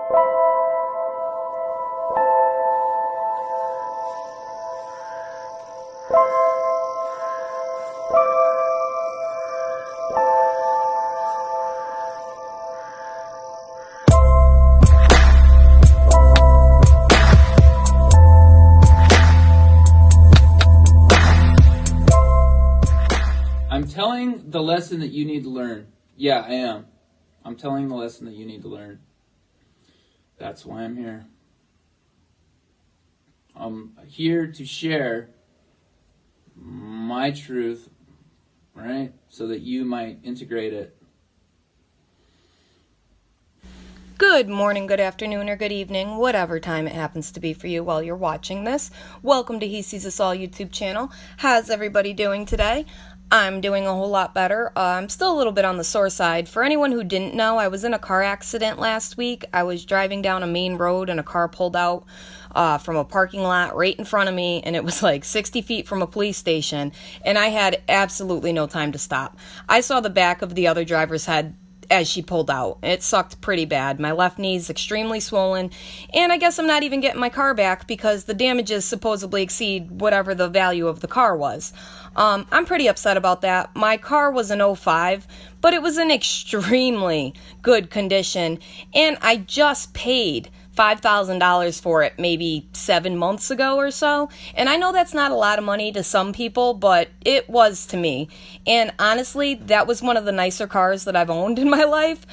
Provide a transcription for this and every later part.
I'm telling the lesson that you need to learn. Yeah, I am. I'm telling the lesson that you need to learn. That's why I'm here. I'm here to share my truth, right? So that you might integrate it. Good morning, good afternoon, or good evening, whatever time it happens to be for you while you're watching this. Welcome to He Sees Us All YouTube channel. How's everybody doing today? I'm doing a whole lot better. I'm still a little bit on the sore side. For anyone who didn't know, I was in a car accident last week. I was driving down a main road and a car pulled out from a parking lot right in front of me, and it was like 60 feet from a police station, and I had absolutely no time to stop. I saw the back of the other driver's head as she pulled out. It sucked pretty bad. My left knee's extremely swollen, and I guess I'm not even getting my car back because the damages supposedly exceed whatever the value of the car was. I'm pretty upset about that. My car was an '05, but it was in extremely good condition, and I just paid $5,000 for it maybe 7 months ago or so. And I know that's not a lot of money to some people, but it was to me. And honestly, that was one of the nicer cars that I've owned in my life.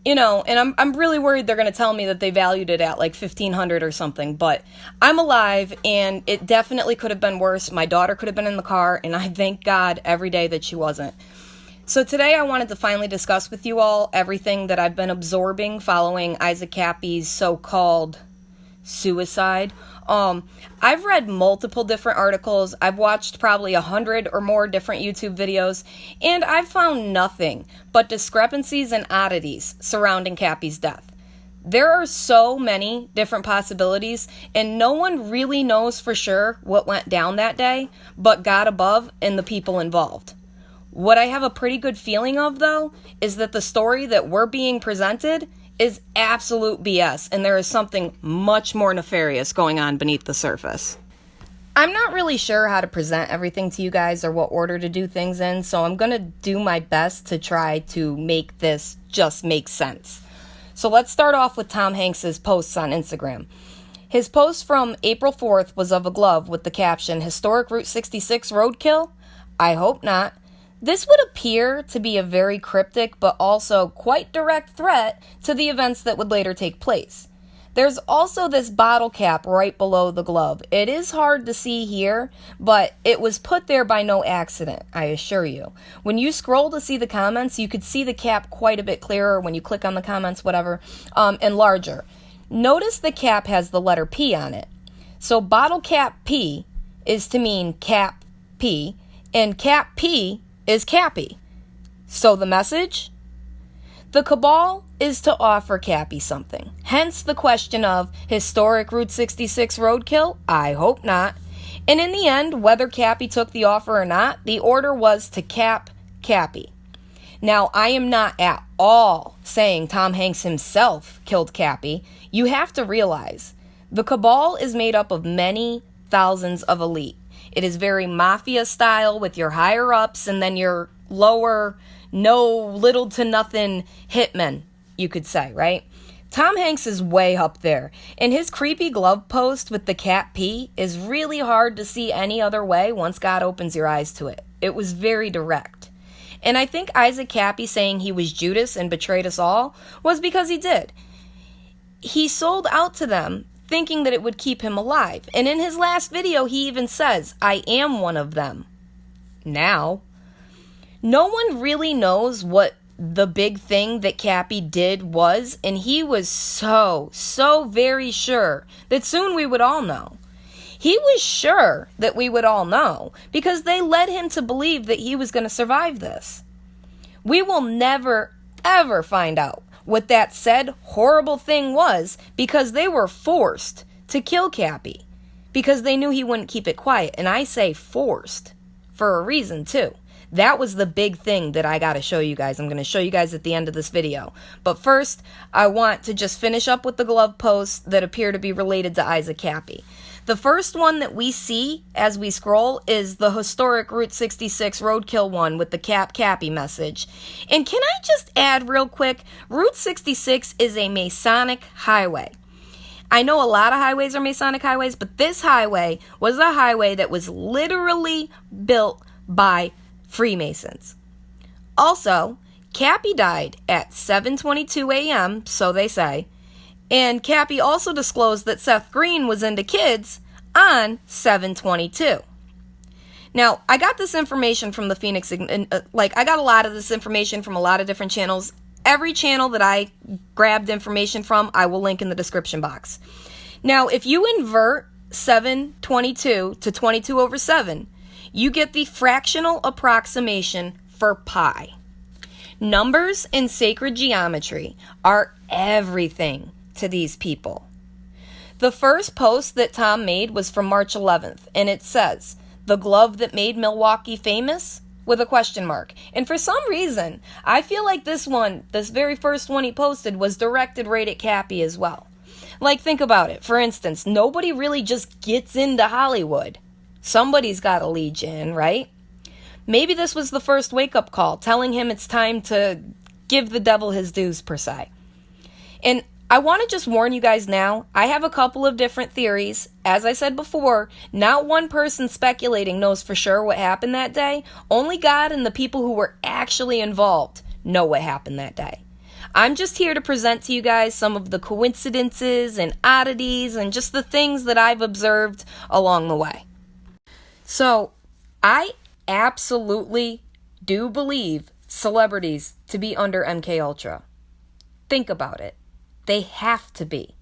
You know, and I'm really worried they're going to tell me that they valued it at like $1,500 or something, but I'm alive, and it definitely could have been worse. My daughter could have been in the car, and I thank God every day that she wasn't. So today I wanted to finally discuss with you all everything that I've been absorbing following Isaac Kappy's so-called suicide. I've read multiple different articles. I've watched probably 100 or more different YouTube videos, and I've found nothing but discrepancies and oddities surrounding Kappy's death. There are so many different possibilities, and no one really knows for sure what went down that day but God above and the people involved. What I have a pretty good feeling of, though, is that the story that we're being presented is absolute BS, and there is something much more nefarious going on beneath the surface. I'm not really sure how to present everything to you guys or what order to do things in, so I'm going to do my best to try to make this just make sense. So let's start off with Tom Hanks's posts on Instagram. His post from April 4th was of a glove with the caption, "Historic Route 66 roadkill? I hope not." This would appear to be a very cryptic but also quite direct threat to the events that would later take place. There's also this bottle cap right below the glove. It is hard to see here, but it was put there by no accident, I assure you. When you scroll to see the comments, you could see the cap quite a bit clearer when you click on the comments, whatever, and larger. Notice the cap has the letter P on it. So bottle cap P is to mean cap P, and cap P is Kappy. So the message? The cabal is to offer Kappy something. Hence the question of historic Route 66 roadkill? I hope not. And in the end, whether Kappy took the offer or not, the order was to cap Kappy. Now, I am not at all saying Tom Hanks himself killed Kappy. You have to realize the cabal is made up of many thousands of elite. It is very mafia style with your higher ups and then your lower, no little to nothing hitmen, you could say, right? Tom Hanks is way up there, and his creepy glove post with the cat P is really hard to see any other way once God opens your eyes to it. It was very direct. And I think Isaac Kappy saying he was Judas and betrayed us all was because he did. He sold out to them thinking that it would keep him alive. And in his last video, he even says, "I am one of them." Now, no one really knows what the big thing that Kappy did was, and he was so very sure that soon we would all know. He was sure that we would all know because they led him to believe that he was going to survive this. We will never, ever find out what that said horrible thing was because they were forced to kill Kappy because they knew he wouldn't keep it quiet. And I say forced for a reason too. That was the big thing that I got to show you guys. I'm going to show you guys at the end of this video. But first, I want to just finish up with the glove posts that appear to be related to Isaac Kappy. The first one that we see as we scroll is the historic Route 66 roadkill one with the Kappy message. And can I just add real quick, Route 66 is a Masonic highway. I know a lot of highways are Masonic highways, but this highway was a highway that was literally built by Freemasons. Also, Kappy died at 7:22 a.m., so they say, and Kappy also disclosed that Seth Green was into kids on 7/22. Now, I got this information from the Phoenix, I got a lot of this information from a lot of different channels. Every channel that I grabbed information from, I will link in the description box. Now, if you invert 7/22 to 22 over 7, you get the fractional approximation for pi. Numbers in sacred geometry are everything to these people. The first post that Tom made was from March 11th, and it says, "The glove that made Milwaukee famous?" with a question mark. And for some reason, I feel like this very first one he posted was directed right at Kappy as well. Like, think about it. For instance, nobody really just gets into Hollywood. Somebody's got to lead you in, right? Maybe this was the first wake-up call, telling him it's time to give the devil his dues, per se. And I want to just warn you guys now, I have a couple of different theories. As I said before, not one person speculating knows for sure what happened that day. Only God and the people who were actually involved know what happened that day. I'm just here to present to you guys some of the coincidences and oddities and just the things that I've observed along the way. So, I absolutely do believe celebrities to be under MKUltra. Think about it. They have to be.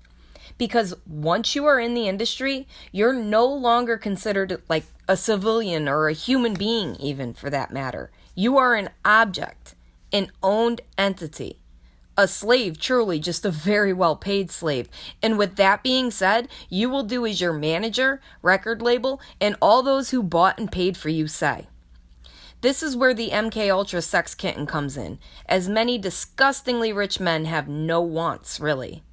Because once you are in the industry, you're no longer considered like a civilian or a human being, even for that matter. You are an object, an owned entity. A slave, truly, just a very well-paid slave. And with that being said, you will do as your manager, record label, and all those who bought and paid for you say. This is where the MKUltra sex kitten comes in, as many disgustingly rich men have no wants, really.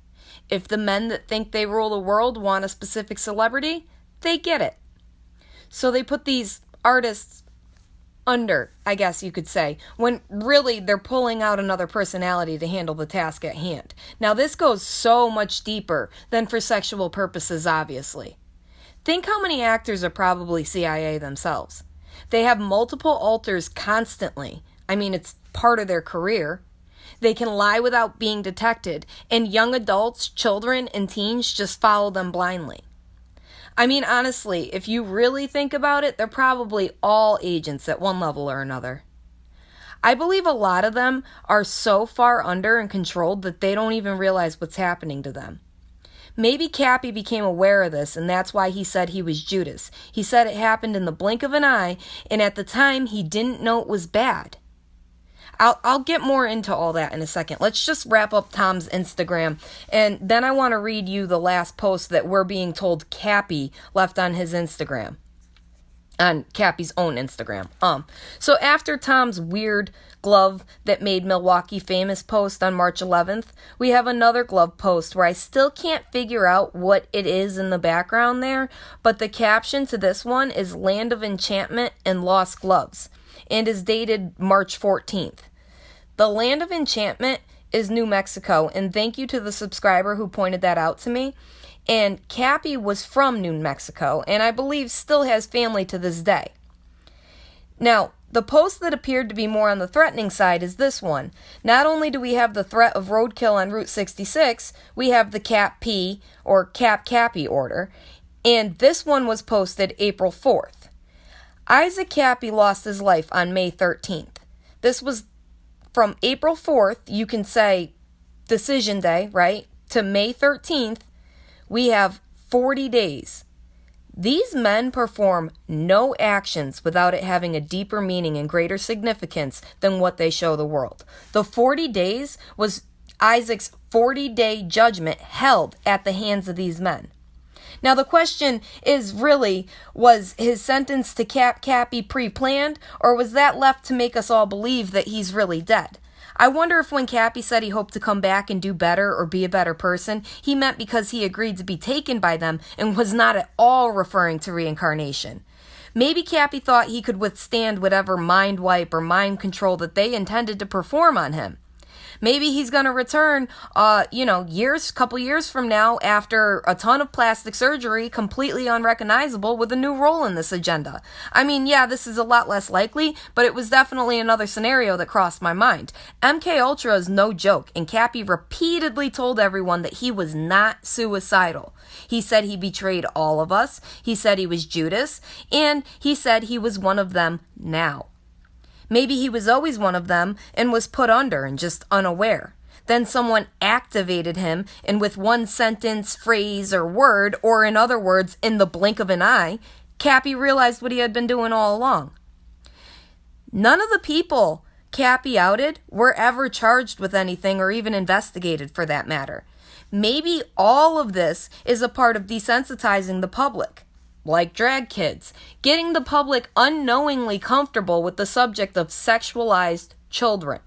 If the men that think they rule the world want a specific celebrity, they get it. So they put these artists under, I guess you could say, when really they're pulling out another personality to handle the task at hand. Now, this goes so much deeper than for sexual purposes, obviously. Think how many actors are probably CIA themselves. They have multiple alters constantly. I mean, it's part of their career. They can lie without being detected, and young adults, children, and teens just follow them blindly. I mean, honestly, if you really think about it, they're probably all agents at one level or another. I believe a lot of them are so far under and controlled that they don't even realize what's happening to them. Maybe Kappy became aware of this, and that's why he said he was Judas. He said it happened in the blink of an eye, and at the time, he didn't know it was bad. I'll get more into all that in a second. Let's just wrap up Tom's Instagram, and then I want to read you the last post that we're being told Kappy left on his Instagram. On Kappy's own Instagram. So after Tom's weird glove that made Milwaukee famous post on March 11th, we have another glove post where I still can't figure out what it is in the background there, but the caption to this one is Land of Enchantment and Lost Gloves, and is dated March 14th. The Land of Enchantment is New Mexico, and thank you to the subscriber who pointed that out to me. And Kappy was from New Mexico, and I believe still has family to this day. Now, the post that appeared to be more on the threatening side is this one. Not only do we have the threat of roadkill on Route 66, we have the Kappy or Kappy order, and this one was posted April 4th. Isaac Kappy lost his life on May 13th. This was from April 4th, you can say decision day, right, to May 13th. We have 40 days. These men perform no actions without it having a deeper meaning and greater significance than what they show the world. The 40 days was Isaac's 40-day judgment held at the hands of these men. Now the question is really, was his sentence to Kappy pre-planned, or was that left to make us all believe that he's really dead? I wonder if when Kappy said he hoped to come back and do better or be a better person, he meant because he agreed to be taken by them and was not at all referring to reincarnation. Maybe Kappy thought he could withstand whatever mind wipe or mind control that they intended to perform on him. Maybe he's going to return, couple years from now after a ton of plastic surgery, completely unrecognizable with a new role in this agenda. I mean, yeah, this is a lot less likely, but it was definitely another scenario that crossed my mind. MK Ultra is no joke, and Kappy repeatedly told everyone that he was not suicidal. He said he betrayed all of us, he said he was Judas, and he said he was one of them now. Maybe he was always one of them and was put under and just unaware. Then someone activated him, and with one sentence, phrase, or word, or in other words, in the blink of an eye, Kappy realized what he had been doing all along. None of the people Kappy outed were ever charged with anything or even investigated for that matter. Maybe all of this is a part of desensitizing the public. Like drag kids, getting the public unknowingly comfortable with the subject of sexualized children.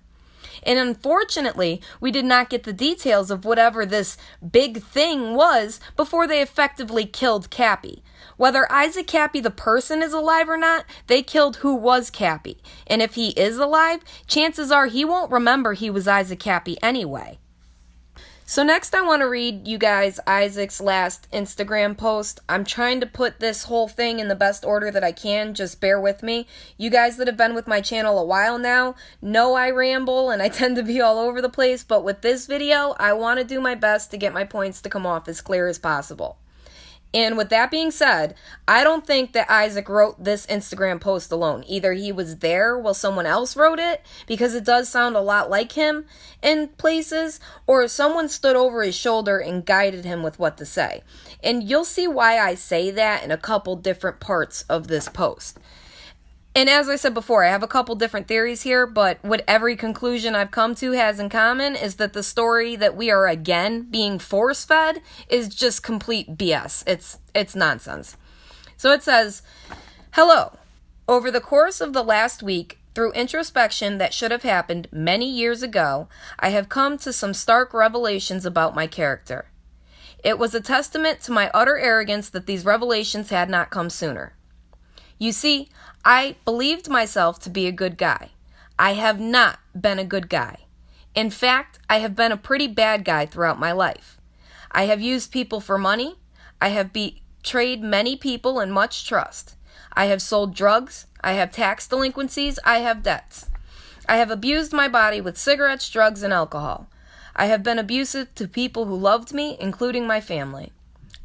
And unfortunately, we did not get the details of whatever this big thing was before they effectively killed Kappy. Whether Isaac Kappy the person is alive or not, they killed who was Kappy. And if he is alive, chances are he won't remember he was Isaac Kappy anyway. So next I want to read you guys Isaac's last Instagram post. I'm trying to put this whole thing in the best order that I can, just bear with me. You guys that have been with my channel a while now know I ramble and I tend to be all over the place, but with this video, I want to do my best to get my points to come off as clear as possible. And with that being said, I don't think that Isaac wrote this Instagram post alone. Either he was there while someone else wrote it, because it does sound a lot like him in places, or someone stood over his shoulder and guided him with what to say. And you'll see why I say that in a couple different parts of this post. And as I said before, I have a couple different theories here, but what every conclusion I've come to has in common is that the story that we are again being force-fed is just complete BS. It's nonsense. So it says, "Hello. Over the course of the last week, through introspection that should have happened many years ago, I have come to some stark revelations about my character. It was a testament to my utter arrogance that these revelations had not come sooner. You see, I believed myself to be a good guy. I have not been a good guy. In fact, I have been a pretty bad guy throughout my life. I have used people for money. I have betrayed many people and much trust. I have sold drugs. I have tax delinquencies. I have debts. I have abused my body with cigarettes, drugs, and alcohol. I have been abusive to people who loved me, including my family.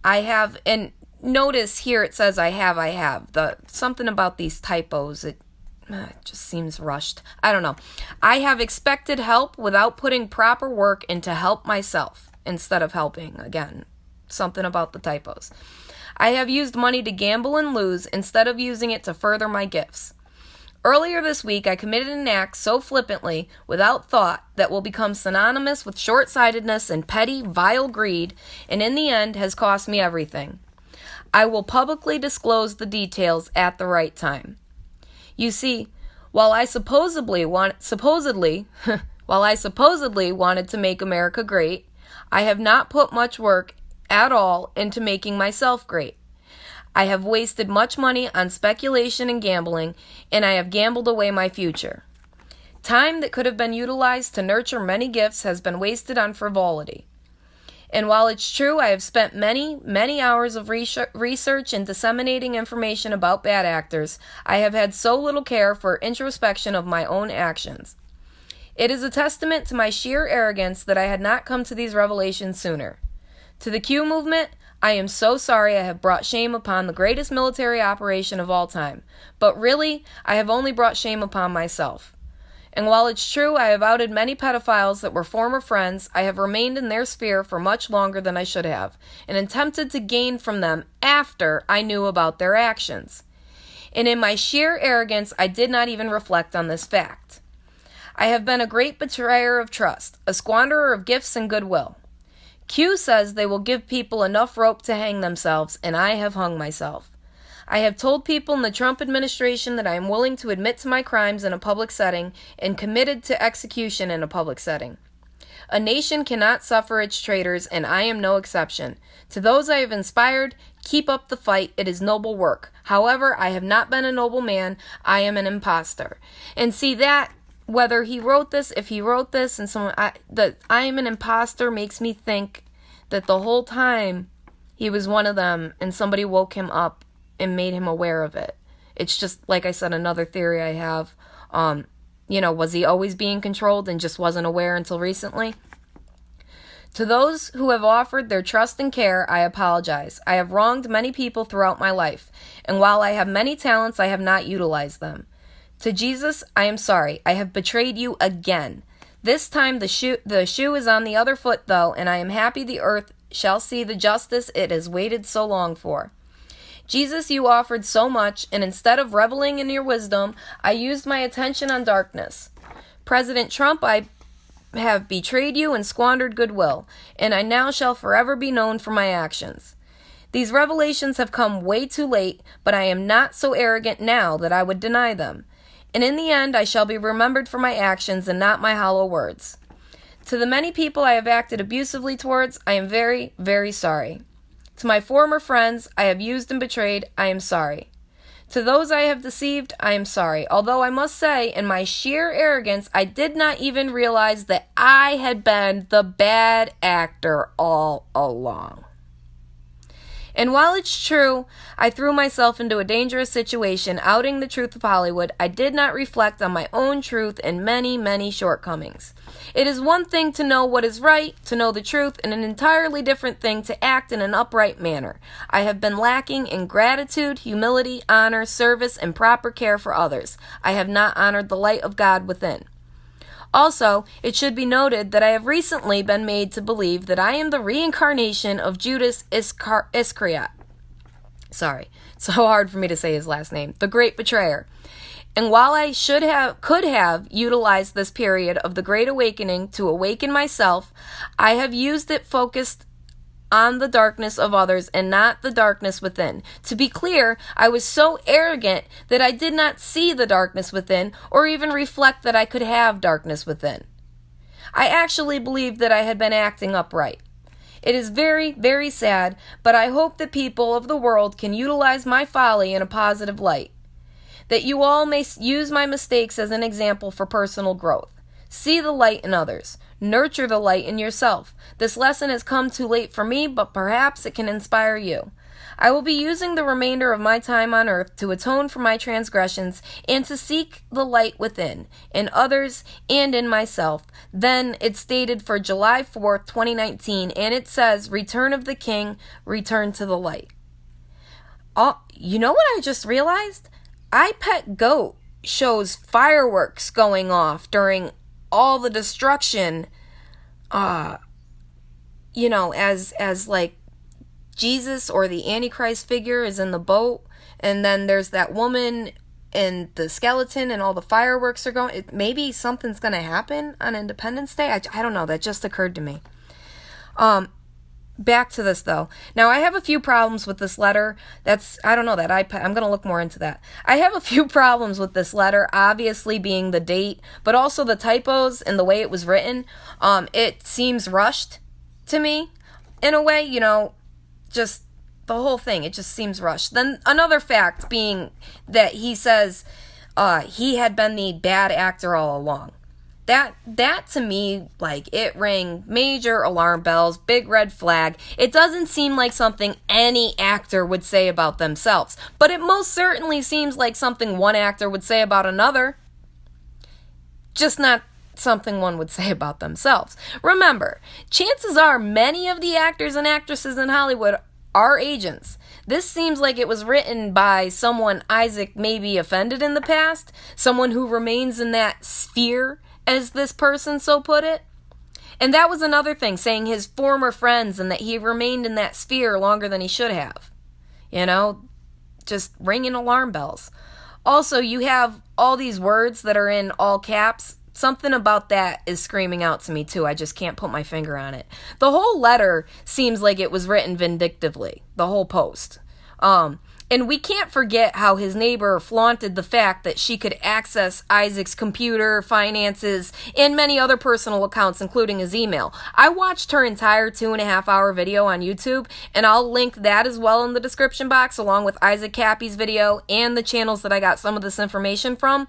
I have, and notice here it says I have. Something about these typos, it just seems rushed. I don't know. I have expected help without putting proper work into help myself instead of helping. Again, something about the typos. I have used money to gamble and lose instead of using it to further my gifts. Earlier this week, I committed an act so flippantly, without thought, that will become synonymous with short-sightedness and petty, vile greed, and in the end has cost me everything. I will publicly disclose the details at the right time. You see, while I supposedly wanted to make America great, I have not put much work at all into making myself great. I have wasted much money on speculation and gambling, and I have gambled away my future. Time that could have been utilized to nurture many gifts has been wasted on frivolity. And while it's true I have spent many, many hours of research and disseminating information about bad actors, I have had so little care for introspection of my own actions. It is a testament to my sheer arrogance that I had not come to these revelations sooner. To the Q movement, I am so sorry I have brought shame upon the greatest military operation of all time, but really, I have only brought shame upon myself. And while it's true I have outed many pedophiles that were former friends, I have remained in their sphere for much longer than I should have, and attempted to gain from them after I knew about their actions. And in my sheer arrogance, I did not even reflect on this fact. I have been a great betrayer of trust, a squanderer of gifts and goodwill. Q says they will give people enough rope to hang themselves, and I have hung myself. I have told people in the Trump administration that I am willing to admit to my crimes in a public setting and committed to execution in a public setting. A nation cannot suffer its traitors, and I am no exception. To those I have inspired, keep up the fight. It is noble work. However, I have not been a noble man. I am an imposter. And see that, whether he wrote this, if he wrote this, and someone, that I am an imposter makes me think that the whole time he was one of them, and somebody woke him up and made him aware of it. It's just, like I said, another theory I have. Was he always being controlled and just wasn't aware until recently? To those who have offered their trust and care, I apologize. I have wronged many people throughout my life, and while I have many talents, I have not utilized them. To Jesus, I am sorry. I have betrayed you again. This time the shoe is on the other foot, though, and I am happy the earth shall see the justice it has waited so long for. Jesus, you offered so much, and instead of reveling in your wisdom, I used my attention on darkness. President Trump, I have betrayed you and squandered goodwill, and I now shall forever be known for my actions. These revelations have come way too late, but I am not so arrogant now that I would deny them. And in the end, I shall be remembered for my actions and not my hollow words. To the many people I have acted abusively towards, I am very, very sorry. To my former friends I have used and betrayed, I am sorry. To those I have deceived, I am sorry. Although I must say, in my sheer arrogance, I did not even realize that I had been the bad actor all along. And while it's true, I threw myself into a dangerous situation, outing the truth of Hollywood, I did not reflect on my own truth and many, many shortcomings. It is one thing to know what is right, to know the truth, and an entirely different thing to act in an upright manner. I have been lacking in gratitude, humility, honor, service, and proper care for others. I have not honored the light of God within. Also, it should be noted that I have recently been made to believe that I am the reincarnation of Judas Iscariot. Sorry, it's so hard for me to say his last name. The great betrayer. And while I could have utilized this period of the Great Awakening to awaken myself, I have used it focused on the darkness of others and not the darkness within. To be clear, I was so arrogant that I did not see the darkness within or even reflect that I could have darkness within. I actually believed that I had been acting upright. It is very, very sad, but I hope that people of the world can utilize my folly in a positive light. That you all may use my mistakes as an example for personal growth. See the light in others. Nurture the light in yourself. This lesson has come too late for me, but perhaps it can inspire you. I will be using the remainder of my time on earth to atone for my transgressions and to seek the light within, in others and in myself. Then it's stated for July 4th, 2019, and it says, Return of the King, return to the light. Oh, you know what I just realized? iPet Goat shows fireworks going off during all the destruction, as like Jesus or the Antichrist figure is in the boat, and then there's that woman and the skeleton and all the fireworks are going. Maybe something's going to happen on Independence Day. I don't know. That just occurred to me. Back to this, though. Now, I have a few problems with this letter. I don't know, that iPad, I'm going to look more into that. I have a few problems with this letter, obviously being the date, but also the typos and the way it was written. It seems rushed to me, in a way, just the whole thing. It just seems rushed. Then another fact being that he says he had been the bad actor all along. That to me, like, it rang major alarm bells, big red flag. It doesn't seem like something any actor would say about themselves, but it most certainly seems like something one actor would say about another. Just not something one would say about themselves. Remember, chances are many of the actors and actresses in Hollywood are agents. This seems like it was written by someone Isaac maybe offended in the past, someone who remains in that sphere, as this person so put it. And that was another thing, saying his former friends and that he remained in that sphere longer than he should have. Just ringing alarm bells. Also, you have all these words that are in all caps. Something about that is screaming out to me too. I just can't put my finger on it. The whole letter seems like it was written vindictively, the whole post. And we can't forget how his neighbor flaunted the fact that she could access Isaac's computer, finances, and many other personal accounts, including his email. I watched her entire 2.5-hour video on YouTube, and I'll link that as well in the description box, along with Isaac Kappy's video and the channels that I got some of this information from.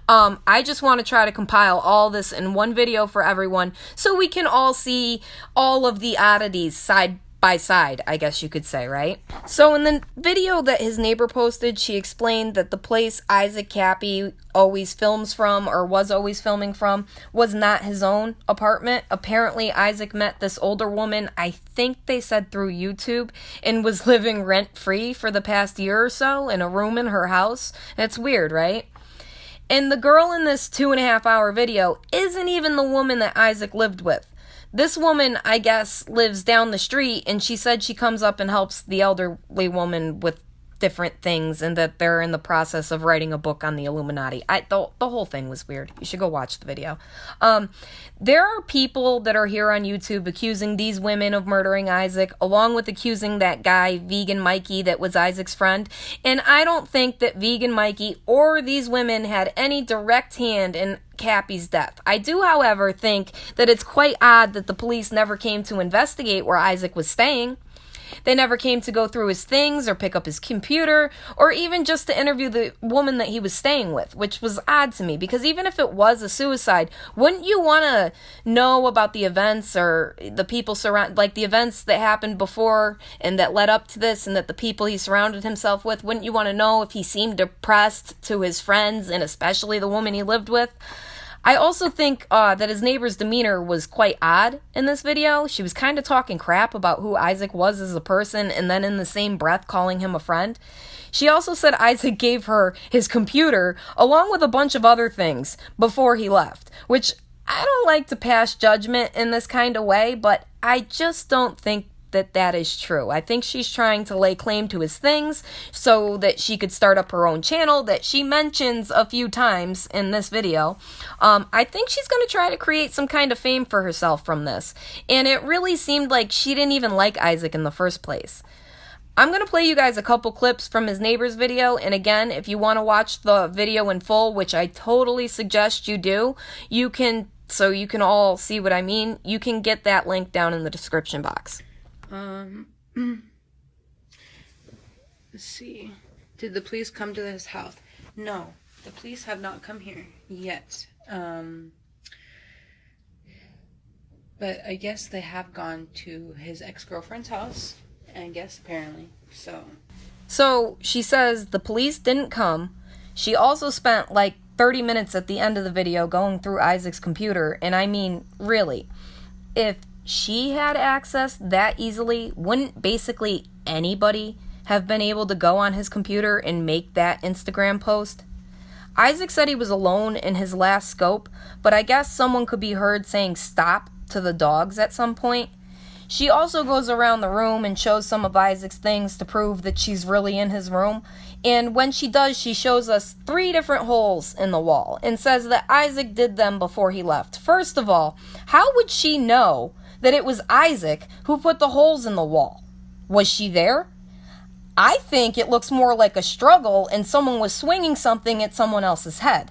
I just want to try to compile all this in one video for everyone, so we can all see all of the oddities side by side, I guess you could say, right? So in the video that his neighbor posted, she explained that the place Isaac Kappy always films from, or was always filming from, was not his own apartment. Apparently, Isaac met this older woman, I think they said through YouTube, and was living rent-free for the past year or so in a room in her house. It's weird, right? And the girl in this 2.5-hour video isn't even the woman that Isaac lived with. This woman, I guess, lives down the street, and she said she comes up and helps the elderly woman with different things, and that they're in the process of writing a book on the Illuminati. The whole thing was weird. You should go watch the video. There are people that are here on YouTube accusing these women of murdering Isaac, along with accusing that guy, Vegan Mikey, that was Isaac's friend. And I don't think that Vegan Mikey or these women had any direct hand in Kappy's death. I do, however, think that it's quite odd that the police never came to investigate where Isaac was staying. They never came to go through his things or pick up his computer or even just to interview the woman that he was staying with, which was odd to me because even if it was a suicide, wouldn't you want to know about the events or the people like the events that happened before and that led up to this and that the people he surrounded himself with? Wouldn't you want to know if he seemed depressed to his friends and especially the woman he lived with? I also think that his neighbor's demeanor was quite odd in this video. She was kind of talking crap about who Isaac was as a person and then in the same breath calling him a friend. She also said Isaac gave her his computer along with a bunch of other things before he left, which I don't like to pass judgment in this kind of way, but I just don't think that is true. I think she's trying to lay claim to his things so that she could start up her own channel that she mentions a few times in this video. I think she's going to try to create some kind of fame for herself from this. And it really seemed like she didn't even like Isaac in the first place. I'm going to play you guys a couple clips from his neighbor's video, and again, if you want to watch the video in full, which I totally suggest you do, so you can all see what I mean, you can get that link down in the description box. Let's see. Did the police come to his house? No, the police have not come here yet. But I guess they have gone to his ex-girlfriend's house. I guess, apparently. So she says the police didn't come. She also spent like 30 minutes at the end of the video going through Isaac's computer. And I mean, really, if she had access that easily, wouldn't basically anybody have been able to go on his computer and make that Instagram post? Isaac said he was alone in his last scope, but I guess someone could be heard saying stop to the dogs at some point. She also goes around the room and shows some of Isaac's things to prove that she's really in his room. And when she does, she shows us 3 different holes in the wall and says that Isaac did them before he left. First of all, how would she know that it was Isaac who put the holes in the wall? Was she there? I think it looks more like a struggle and someone was swinging something at someone else's head.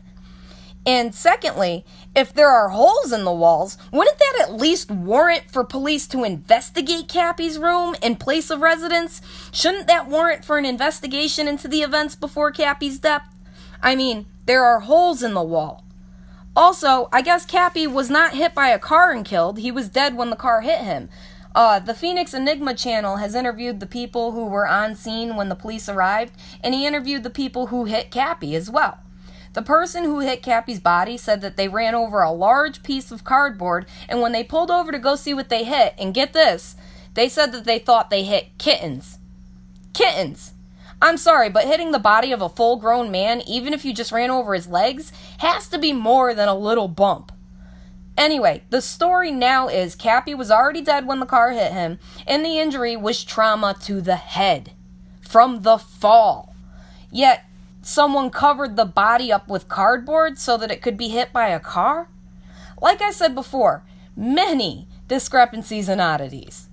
And secondly, if there are holes in the walls, wouldn't that at least warrant for police to investigate Kappy's room and place of residence? Shouldn't that warrant for an investigation into the events before Kappy's death? I mean, there are holes in the wall. Also, I guess Kappy was not hit by a car and killed. He was dead when the car hit him. The Phoenix Enigma channel has interviewed the people who were on scene when the police arrived, and he interviewed the people who hit Kappy as well. The person who hit Kappy's body said that they ran over a large piece of cardboard, and when they pulled over to go see what they hit, and get this, they said that they thought they hit kittens. Kittens! I'm sorry, but hitting the body of a full-grown man, even if you just ran over his legs, has to be more than a little bump. Anyway, the story now is Kappy was already dead when the car hit him, and the injury was trauma to the head from the fall. Yet, someone covered the body up with cardboard so that it could be hit by a car? Like I said before, many discrepancies and oddities.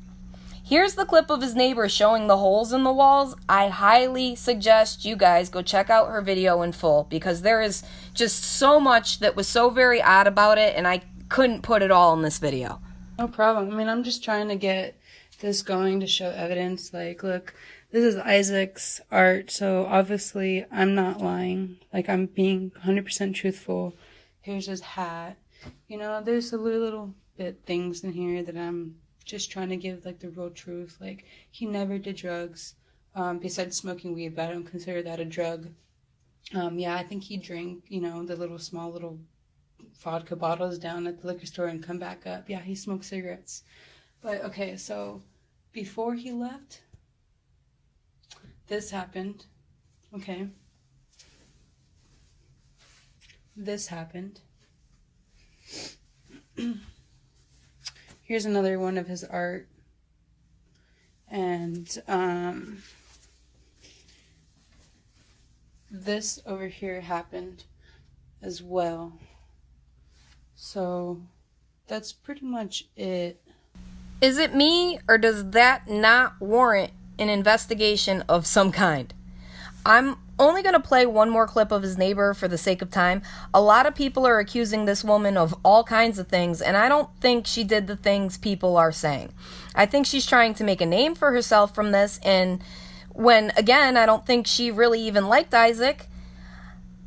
Here's the clip of his neighbor showing the holes in the walls. I highly suggest you guys go check out her video in full, because there is just so much that was so very odd about it, and I couldn't put it all in this video. No problem. I mean, I'm just trying to get this going to show evidence. Like, look, this is Isaac's art, so obviously I'm not lying. Like, I'm being 100% truthful. Here's his hat. You know, there's a little bit things in here that I'm just trying to give, like, the real truth. Like, he never did drugs, besides smoking weed, but I don't consider that a drug. Yeah, I think he drank, you know, the small little vodka bottles down at the liquor store and come back up. Yeah, he smoked cigarettes. But, okay, so before he left, this happened. Okay. This happened. Here's another one of his art. And this over here happened as well. So that's pretty much it. Is it me, or does that not warrant an investigation of some kind? I'm only going to play one more clip of his neighbor for the sake of time. A lot of people are accusing this woman of all kinds of things, and I don't think she did the things people are saying. I think she's trying to make a name for herself from this, and when, again, I don't think she really even liked Isaac.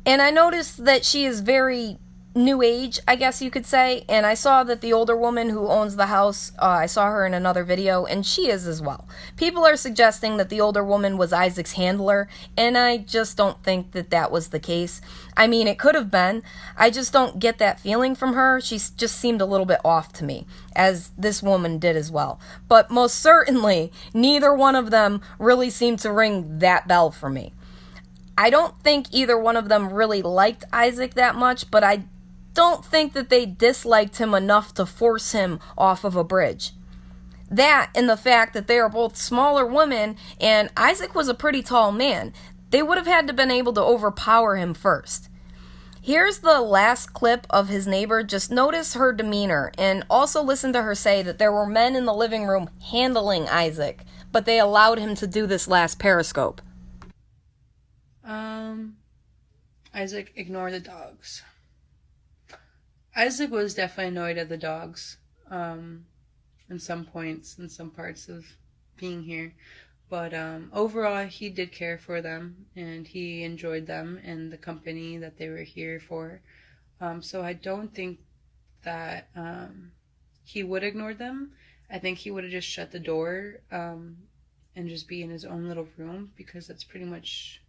And I noticed that she is very new age, I guess you could say, and I saw that the older woman who owns the house, I saw her in another video, and she is as well. People are suggesting that the older woman was Isaac's handler, and I just don't think that that was the case. I mean, it could have been. I just don't get that feeling from her. She just seemed a little bit off to me, as this woman did as well. But most certainly, neither one of them really seemed to ring that bell for me. I don't think either one of them really liked Isaac that much, but I don't think that they disliked him enough to force him off of a bridge. That and the fact that they are both smaller women, and Isaac was a pretty tall man. They would have had to been able to overpower him first. Here's the last clip of his neighbor. Just notice her demeanor, and also listen to her say that there were men in the living room handling Isaac, but they allowed him to do this last Periscope. Isaac, ignore the dogs. Isaac was definitely annoyed at the dogs, in some points, in some parts of being here. But overall, he did care for them, and he enjoyed them and the company that they were here for. So I don't think that he would ignore them. I think he would have just shut the door and just be in his own little room, because that's pretty much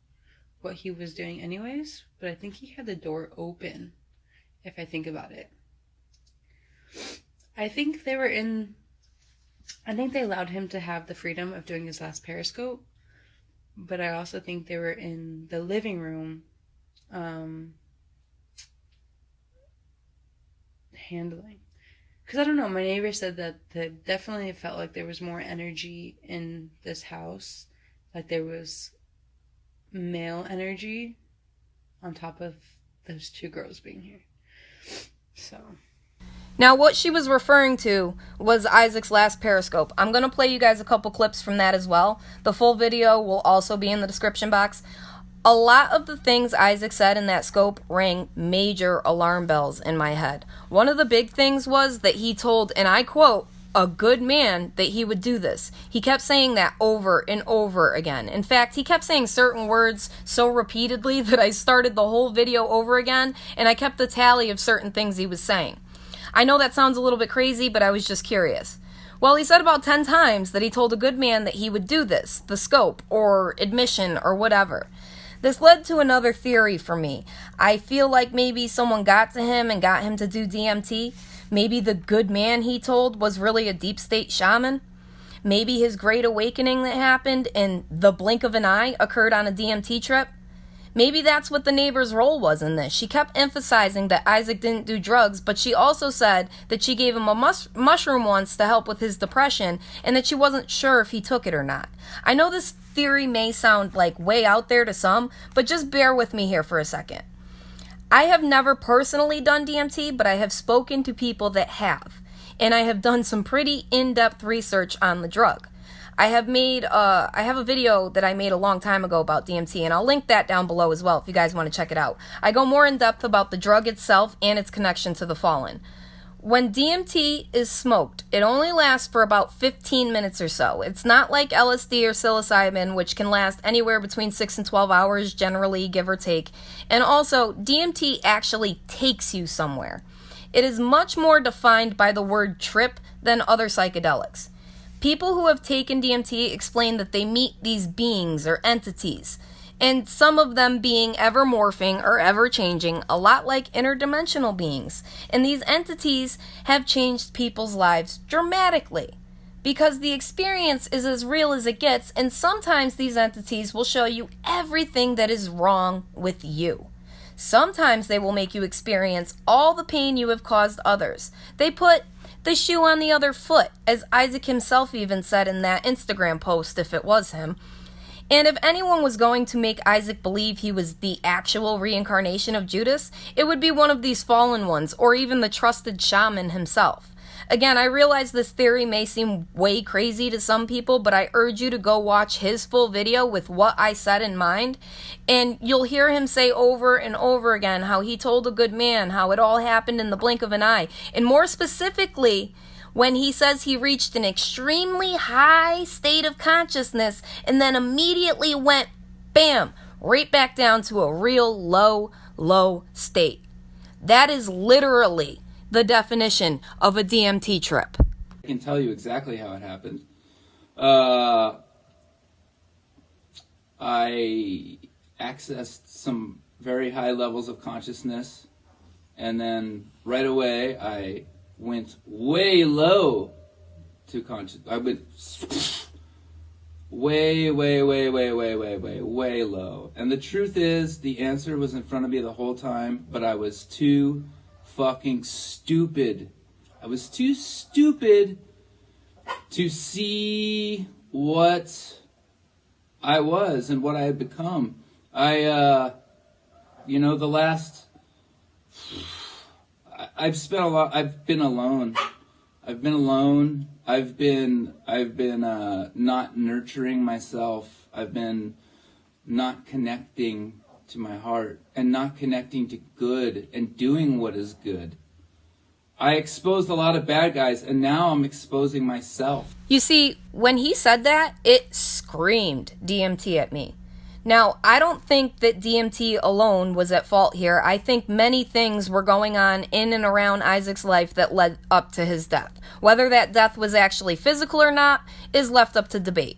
what he was doing anyways. But I think he had the door open, if I think about it. I think they allowed him to have the freedom of doing his last Periscope, but I also think they were in the living room handling. Because I don't know, my neighbor said that definitely felt like there was more energy in this house, like there was male energy on top of those two girls being here. So now, what she was referring to was Isaac's last Periscope. I'm going to play you guys a couple clips from that as well. The full video will also be in the description box. A lot of the things Isaac said in that scope rang major alarm bells in my head. One of the big things was that he told, and I quote, a good man, that he would do this. He kept saying that over and over again. In fact, he kept saying certain words so repeatedly that I started the whole video over again, and I kept the tally of certain things he was saying. I know that sounds a little bit crazy, but I was just curious. Well, he said about 10 times that he told a good man that he would do this, the scope, or admission, or whatever. This led to another theory for me. I feel like maybe someone got to him and got him to do DMT. Maybe the good man he told was really a deep state shaman. Maybe his great awakening that happened in the blink of an eye occurred on a DMT trip. Maybe that's what the neighbor's role was in this. She kept emphasizing that Isaac didn't do drugs, but she also said that she gave him a mushroom once to help with his depression, and that she wasn't sure if he took it or not. I know this theory may sound like way out there to some, but just bear with me here for a second. I have never personally done DMT, but I have spoken to people that have. And I have done some pretty in-depth research on the drug. I have a video that I made a long time ago about DMT, and I'll link that down below as well if you guys want to check it out. I go more in depth about the drug itself and its connection to the fallen. When DMT is smoked, it only lasts for about 15 minutes or so. It's not like LSD or psilocybin, which can last anywhere between 6 and 12 hours, generally, give or take. And also, DMT actually takes you somewhere. It is much more defined by the word trip than other psychedelics. People who have taken DMT explain that they meet these beings or entities, and some of them being ever morphing or ever changing, a lot like interdimensional beings. And these entities have changed people's lives dramatically because the experience is as real as it gets, and sometimes these entities will show you everything that is wrong with you. Sometimes they will make you experience all the pain you have caused others. They put the shoe on the other foot, as Isaac himself even said in that Instagram post, if it was him. And if anyone was going to make Isaac believe he was the actual reincarnation of Judas, it would be one of these fallen ones, or even the trusted shaman himself. Again, I realize this theory may seem way crazy to some people, but I urge you to go watch his full video with what I said in mind, and you'll hear him say over and over again how he told a good man how it all happened in the blink of an eye. And more specifically, when he says he reached an extremely high state of consciousness and then immediately went, bam, right back down to a real low state. That is literally the definition of a DMT trip. I can tell you exactly how it happened. I accessed some very high levels of consciousness, and then right away I went way low to consciousness. I went way low. And the truth is, the answer was in front of me the whole time, but I was too fucking stupid. I was too stupid to see what I was and what I had become. I've spent a lot, I've been alone. I've been not nurturing myself. I've been not connecting to my heart and not connecting to good and doing what is good. I exposed a lot of bad guys, and now I'm exposing myself. You see, when he said that, it screamed DMT at me. Now, I don't think that DMT alone was at fault here. I think many things were going on in and around Isaac's life that led up to his death. Whether that death was actually physical or not is left up to debate.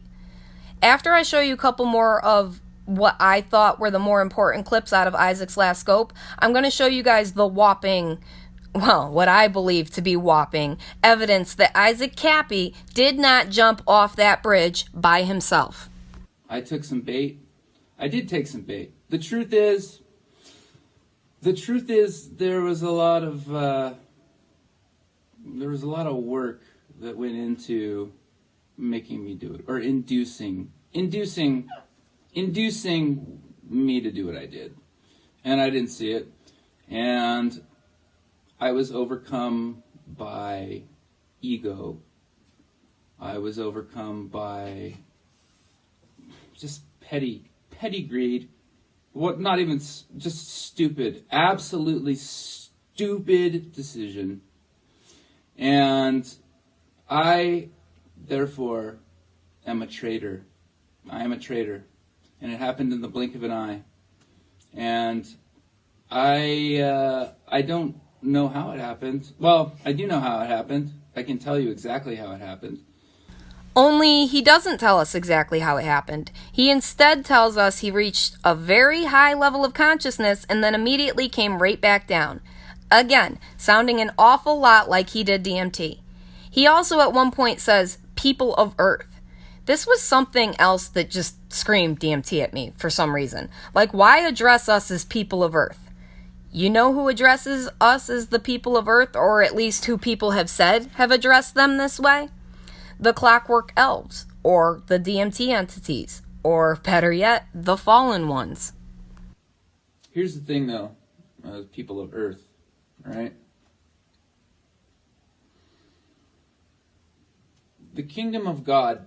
After I show you a couple more of what I thought were the more important clips out of Isaac's last scope, I'm going to show you guys the whopping, well, what I believe to be whopping, evidence that Isaac Kappy did not jump off that bridge by himself. I took some bait. I did take some bait. The truth is, there was a lot of work that went into making me do it, or inducing me to do what I did. And I didn't see it. And I was overcome by ego. I was overcome by just petty greed. What? Not even, just stupid, absolutely stupid decision. And I, therefore, am a traitor. I am a traitor. And it happened in the blink of an eye. And I don't know how it happened. Well, I do know how it happened. I can tell you exactly how it happened. Only he doesn't tell us exactly how it happened. He instead tells us he reached a very high level of consciousness and then immediately came right back down. Again, sounding an awful lot like he did DMT. He also at one point says, people of Earth. This was something else that just screamed DMT at me for some reason. Like, why address us as people of Earth? You know who addresses us as the people of Earth, or at least who people have said have addressed them this way? The Clockwork Elves, or the DMT entities, or better yet, the fallen ones. Here's the thing, though. people of Earth, right? The kingdom of God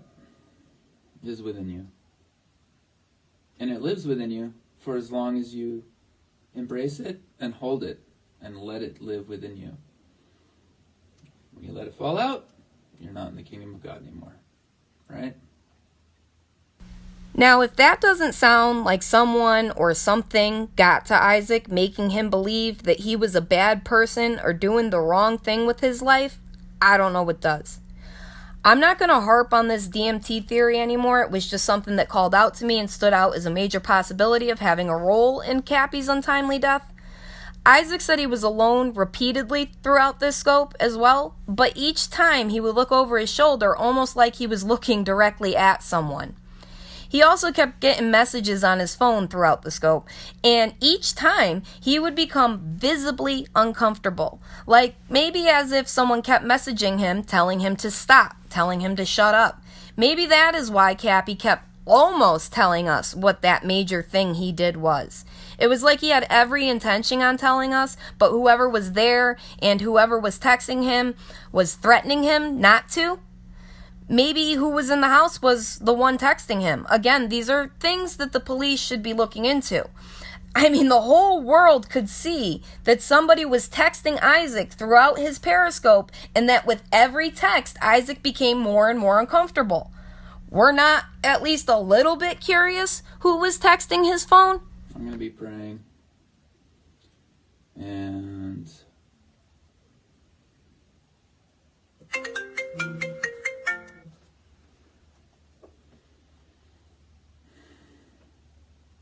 is within you. And it lives within you for as long as you embrace it and hold it and let it live within you. When you let it fall out, you're not in the kingdom of God anymore, right? Now, if that doesn't sound like someone or something got to Isaac, making him believe that he was a bad person or doing the wrong thing with his life, I don't know what does. I'm not going to harp on this DMT theory anymore. It was just something that called out to me and stood out as a major possibility of having a role in Kappy's untimely death. Isaac said he was alone repeatedly throughout this scope as well, but each time he would look over his shoulder almost like he was looking directly at someone. He also kept getting messages on his phone throughout the scope, and each time he would become visibly uncomfortable, like maybe as if someone kept messaging him, telling him to stop, telling him to shut up. Maybe that is why Kappy kept almost telling us what that major thing he did was. It was like he had every intention on telling us, but whoever was there and whoever was texting him was threatening him not to. Maybe who was in the house was the one texting him. Again, these are things that the police should be looking into. I mean, the whole world could see that somebody was texting Isaac throughout his Periscope, and that with every text, Isaac became more and more uncomfortable. We're not at least a little bit curious who was texting his phone? I'm going to be praying. And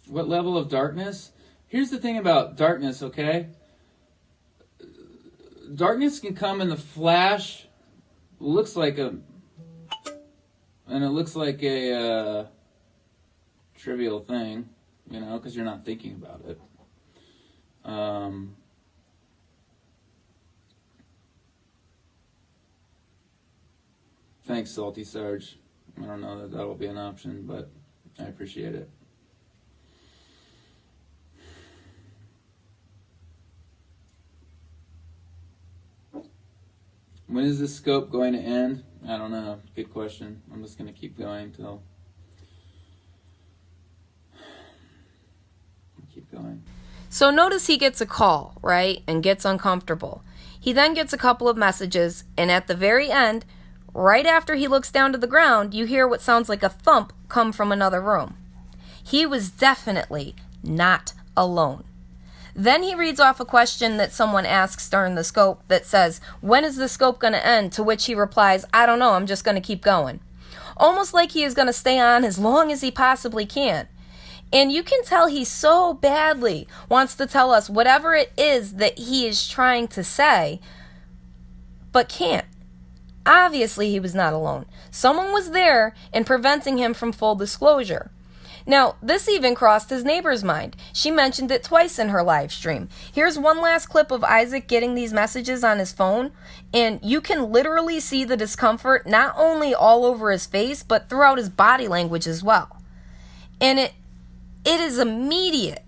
what level of darkness? Here's the thing about darkness, okay? Darkness can come in the flash. Looks like a trivial thing, you know, because you're not thinking about it. Thanks, Salty Sarge. I don't know that will be an option, but I appreciate it. When is this scope going to end? I don't know. Good question. I'm just going to keep going till... Keep going. So notice he gets a call, right, and gets uncomfortable. He then gets a couple of messages, and at the very end, right after he looks down to the ground, you hear what sounds like a thump come from another room. He was definitely not alone. Then he reads off a question that someone asks during the scope that says, "When is the scope going to end?" To which he replies, "I don't know, I'm just going to keep going." Almost like he is going to stay on as long as he possibly can. And you can tell he so badly wants to tell us whatever it is that he is trying to say, but can't. Obviously, he was not alone. Someone was there and preventing him from full disclosure. Now, this even crossed his neighbor's mind. She mentioned it twice in her live stream. Here's one last clip of Isaac getting these messages on his phone, and you can literally see the discomfort not only all over his face, but throughout his body language as well. And it is immediate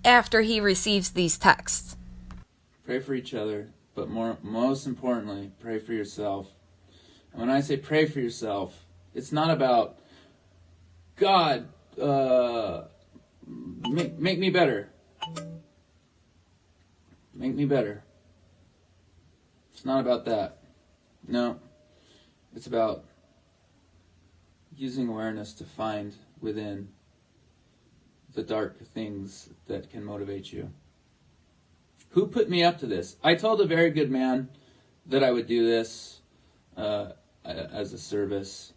after he receives these texts. Pray for each other, but most importantly, pray for yourself. And when I say pray for yourself, it's not about, God, make me better. Make me better. It's not about that. No. It's about using awareness to find within the dark things that can motivate you. Who put me up to this? I told a very good man that I would do this as a service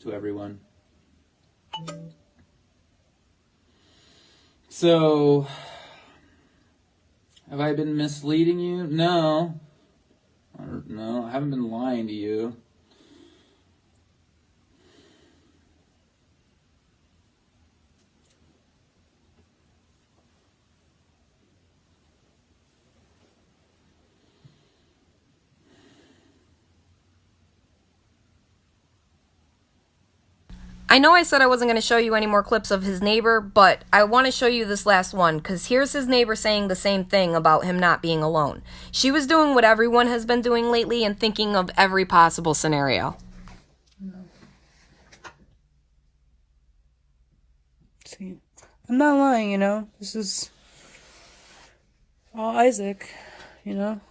to everyone. So, have I been misleading you? No. No, I haven't been lying to you. I know I said I wasn't going to show you any more clips of his neighbor, but I want to show you this last one, because here's his neighbor saying the same thing about him not being alone. She was doing what everyone has been doing lately and thinking of every possible scenario. See, I'm not lying, you know. This is all Isaac, you know.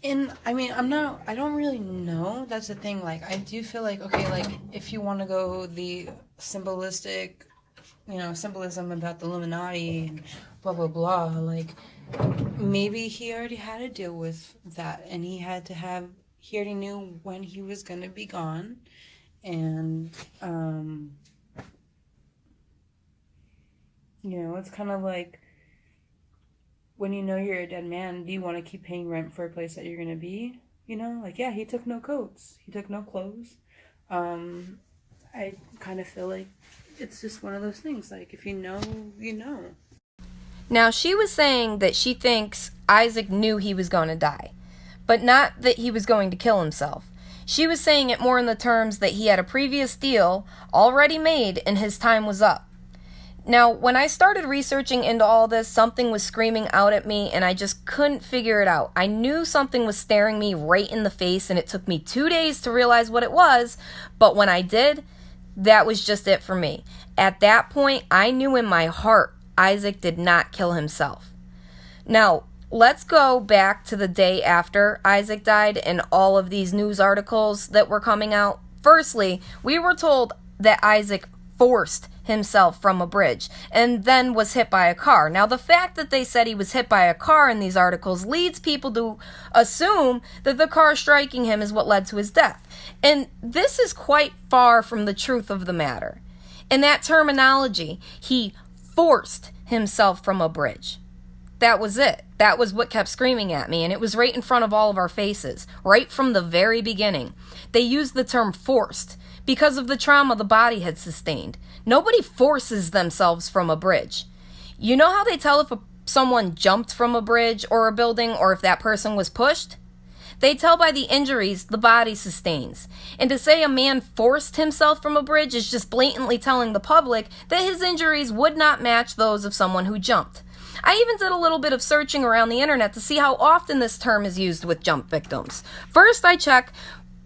And I mean, I don't really know. That's the thing. Like, I do feel like, okay, like, if you want to go the symbolistic, you know, symbolism about the Illuminati and blah, blah, blah, like, maybe he already had to deal with that. And he already knew when he was going to be gone. And, you know, it's kind of like, when you know you're a dead man, do you want to keep paying rent for a place that you're going to be? You know, like, yeah, he took no coats. He took no clothes. I kind of feel like it's just one of those things. Like, if you know, you know. Now, she was saying that she thinks Isaac knew he was going to die, but not that he was going to kill himself. She was saying it more in the terms that he had a previous deal already made and his time was up. Now, when I started researching into all this, something was screaming out at me, and I just couldn't figure it out. I knew something was staring me right in the face, and it took me 2 days to realize what it was, but when I did, that was just it for me. At that point, I knew in my heart Isaac did not kill himself. Now, let's go back to the day after Isaac died and all of these news articles that were coming out. Firstly, we were told that Isaac forced himself from a bridge and then was hit by a car. Now, the fact that they said he was hit by a car in these articles leads people to assume that the car striking him is what led to his death. And this is quite far from the truth of the matter. In that terminology, he forced himself from a bridge. That was it. That was what kept screaming at me, and it was right in front of all of our faces, right from the very beginning. They used the term forced because of the trauma the body had sustained. Nobody forces themselves from a bridge. You know how they tell if someone jumped from a bridge or a building or if that person was pushed? They tell by the injuries the body sustains. And to say a man forced himself from a bridge is just blatantly telling the public that his injuries would not match those of someone who jumped. I even did a little bit of searching around the internet to see how often this term is used with jump victims. First, I check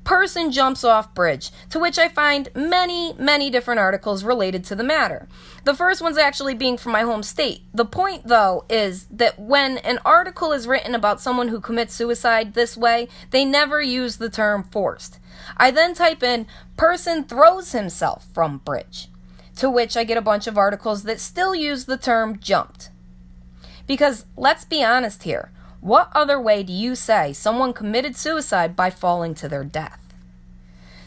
person jumps off bridge, to which I find many different articles related to the matter. The first one's actually being from my home state. The point, though, is that when an article is written about someone who commits suicide this way, they never use the term forced. I then type in person throws himself from bridge, to which I get a bunch of articles that still use the term jumped. Because let's be honest here, what other way do you say someone committed suicide by falling to their death?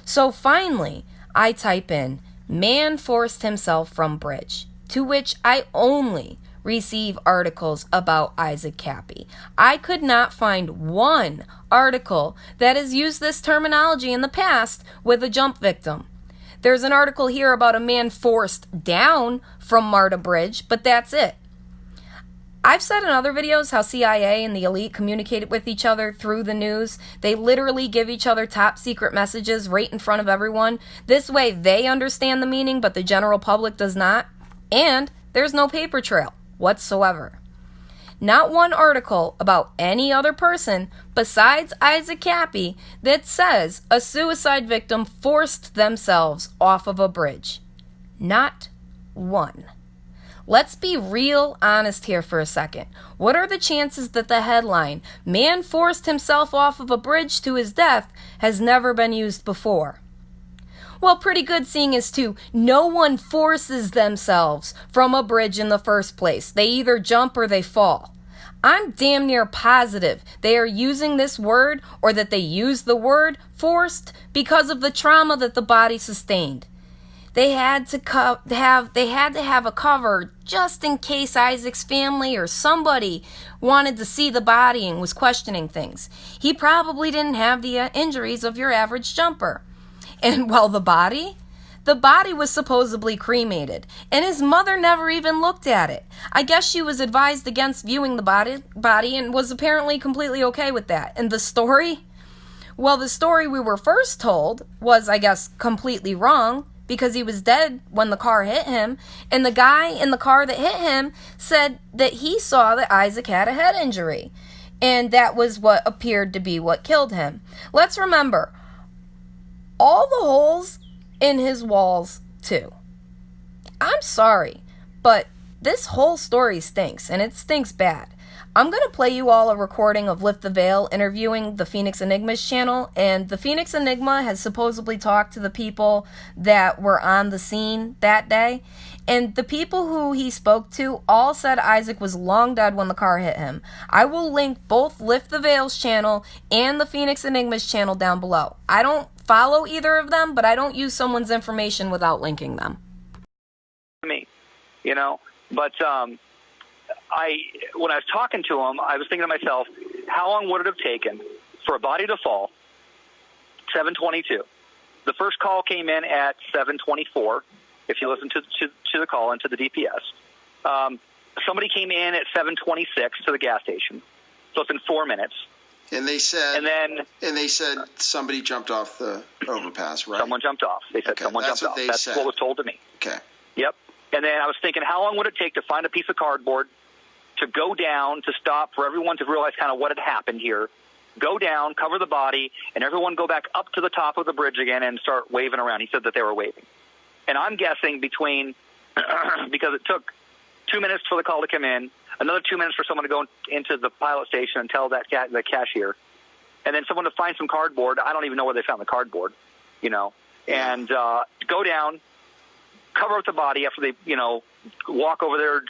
So finally, I type in, man forced himself from bridge, to which I only receive articles about Isaac Kappy. I could not find one article that has used this terminology in the past with a jump victim. There's an article here about a man forced down from Marta Bridge, but that's it. I've said in other videos how CIA and the elite communicated with each other through the news. They literally give each other top secret messages right in front of everyone. This way they understand the meaning, but the general public does not. And there's no paper trail whatsoever. Not one article about any other person besides Isaac Kappy that says a suicide victim forced themselves off of a bridge. Not one. Let's be real honest here for a second. What are the chances that the headline, man forced himself off of a bridge to his death, has never been used before? Well, pretty good, seeing as too, no one forces themselves from a bridge in the first place. They either jump or they fall. I'm damn near positive they are using this word, or that they use the word forced, because of the trauma that the body sustained. They had to have a cover just in case Isaac's family or somebody wanted to see the body and was questioning things. He probably didn't have the injuries of your average jumper. And well, the body The body was supposedly cremated, and his mother never even looked at it. I guess she was advised against viewing the body and was apparently completely okay with that. And the story? Well, the story we were first told was, I guess, completely wrong, because he was dead when the car hit him, and the guy in the car that hit him said that he saw that Isaac had a head injury, and that was what appeared to be what killed him. Let's remember, all the holes in his walls, too. I'm sorry, but this whole story stinks, and it stinks bad. I'm going to play you all a recording of Lift the Veil interviewing the Phoenix Enigma's channel, and the Phoenix Enigma has supposedly talked to the people that were on the scene that day, and the people who he spoke to all said Isaac was long dead when the car hit him. I will link both Lift the Veil's channel and the Phoenix Enigma's channel down below. I don't follow either of them, but I don't use someone's information without linking them. Me, but when I was talking to him, I was thinking to myself, how long would it have taken for a body to fall? 7:22. The first call came in at 7:24. If you listen to the call into the DPS, somebody came in at 7:26 to the gas station. So it's in 4 minutes. And they said, somebody jumped off the overpass, right? Someone jumped off. They said someone jumped off. That's what was told to me. Okay. Yep. And then I was thinking, how long would it take to find a piece of cardboard, to go down, to stop, for everyone to realize kind of what had happened here, go down, cover the body, and everyone go back up to the top of the bridge again and start waving around. He said that they were waving. And I'm guessing between, because it took 2 minutes for the call to come in, another 2 minutes for someone to go into the pilot station and tell the cashier, and then someone to find some cardboard. I don't even know where they found the cardboard, and go down, cover up the body after they, walk over there,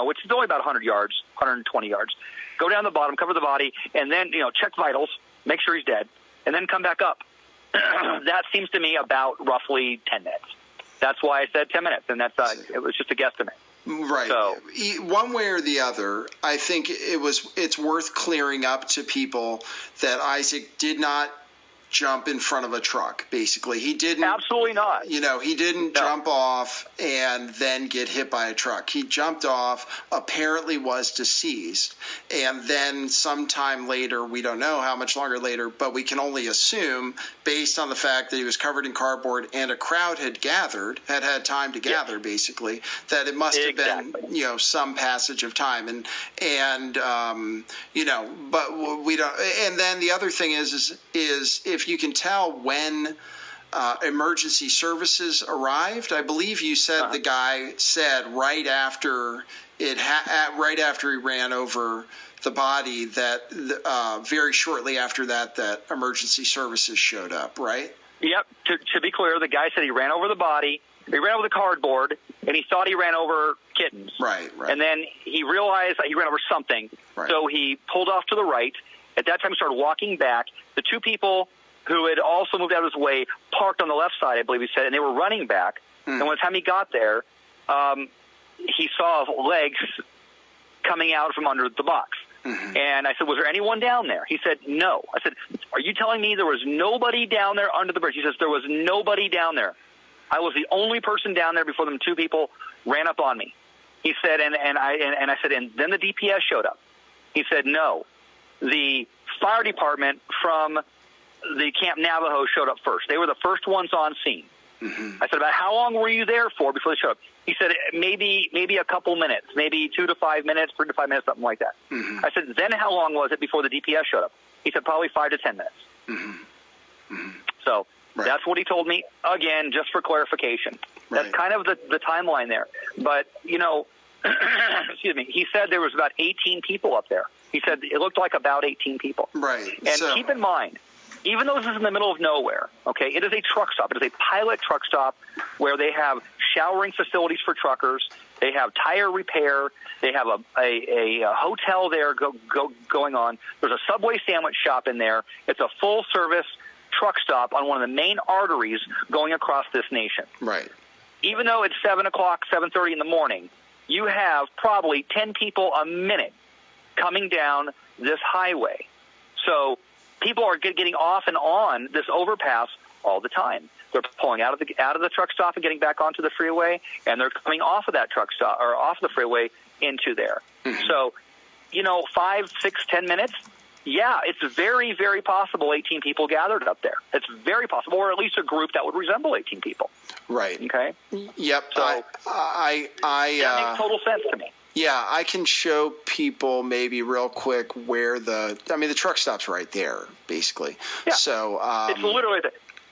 which is only about 100 yards, 120 yards. Go down the bottom, cover the body, and then, check vitals, make sure he's dead, and then come back up. That seems to me about roughly 10 minutes. That's why I said 10 minutes, and that's it was just a guesstimate. Right. So, one way or the other, I think it's worth clearing up to people that Isaac did not jump in front of a truck. Basically, he didn't. Absolutely not. He didn't jump off and then get hit by a truck. He jumped off, apparently was deceased, and then sometime later, we don't know how much longer later, but we can only assume, based on the fact that he was covered in cardboard and a crowd had had time to gather, basically, that it must have been some passage of time, and but we don't. And then the other thing is if you can tell when emergency services arrived. I believe you said the guy said right after he ran over the body that very shortly after that emergency services showed up, right? Yep. To be clear, the guy said he ran over the body, he ran over the cardboard, and he thought he ran over kittens. Right. And then he realized that he ran over something, so he pulled off to the right. At that time, he started walking back. The two people who had also moved out of his way parked on the left side, I believe he said, and they were running back. And by the time he got there, he saw legs coming out from under the box. And I said, was there anyone down there? He said, no. I said, are you telling me there was nobody down there under the bridge? He says, there was nobody down there. I was the only person down there before them two people ran up on me. He said, and I said, and then the DPS showed up. He said, no. The fire department from the Camp Navajo showed up first. They were the first ones on scene. I said, about how long were you there for before they showed up? He said, maybe a couple minutes, maybe 2 to 5 minutes, 3 to 5 minutes, something like that. I said, then how long was it before the DPS showed up? He said, probably 5 to 10 minutes. So that's what he told me. Again, just for clarification. That's kind of the timeline there. But, excuse me, he said there was about 18 people up there. He said it looked like about 18 people. Right. And keep in mind, even though this is in the middle of nowhere, okay, it is a truck stop. It is a pilot truck stop where they have showering facilities for truckers. They have tire repair. They have a hotel there going on. There's a Subway sandwich shop in there. It's a full-service truck stop on one of the main arteries going across this nation. Right. Even though it's 7 o'clock, 7:30 in the morning, you have probably 10 people a minute coming down this highway. So people are getting off and on this overpass all the time. They're pulling out of the truck stop and getting back onto the freeway, and they're coming off of that truck stop or off the freeway into there. Mm-hmm. So, 5, 6, 10 minutes. Yeah, it's very, very possible 18 people gathered up there. It's very possible, or at least a group that would resemble 18 people. Right. Okay. Yep. So that makes total sense to me. Yeah, I can show people maybe real quick where the truck stop's right there, basically. Yeah. So it's literally